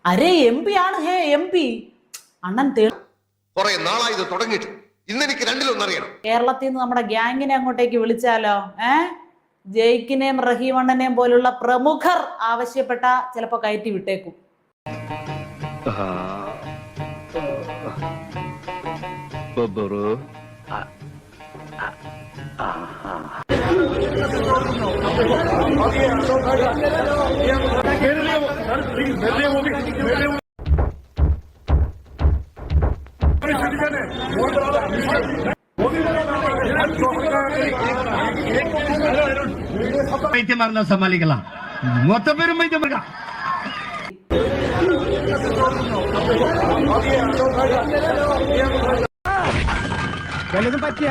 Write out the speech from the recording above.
അരേ M P ആണ് ഹേ M P അണ്ണൻ കുറെ നാളായി ഇത് തുടങ്ങിയിട്ട് ഇന്നെനിക്ക് രണ്ടിലൊന്നറിയണം. കേരളത്തിൽ നിന്ന് നമ്മുടെ ഗ്യാങ്ങിനെ അങ്ങോട്ടേക്ക് വിളിച്ചാലോ? ജയിക്കിനെയും റഹീമണ്ണനെയും പോലുള്ള പ്രമുഖർ ആവശ്യപ്പെട്ട ചിലപ്പോ കയറ്റി വിട്ടേക്കും. സമാളിക്കലാം മൊത്തം പേരും പൈത്യം പറ്റിയ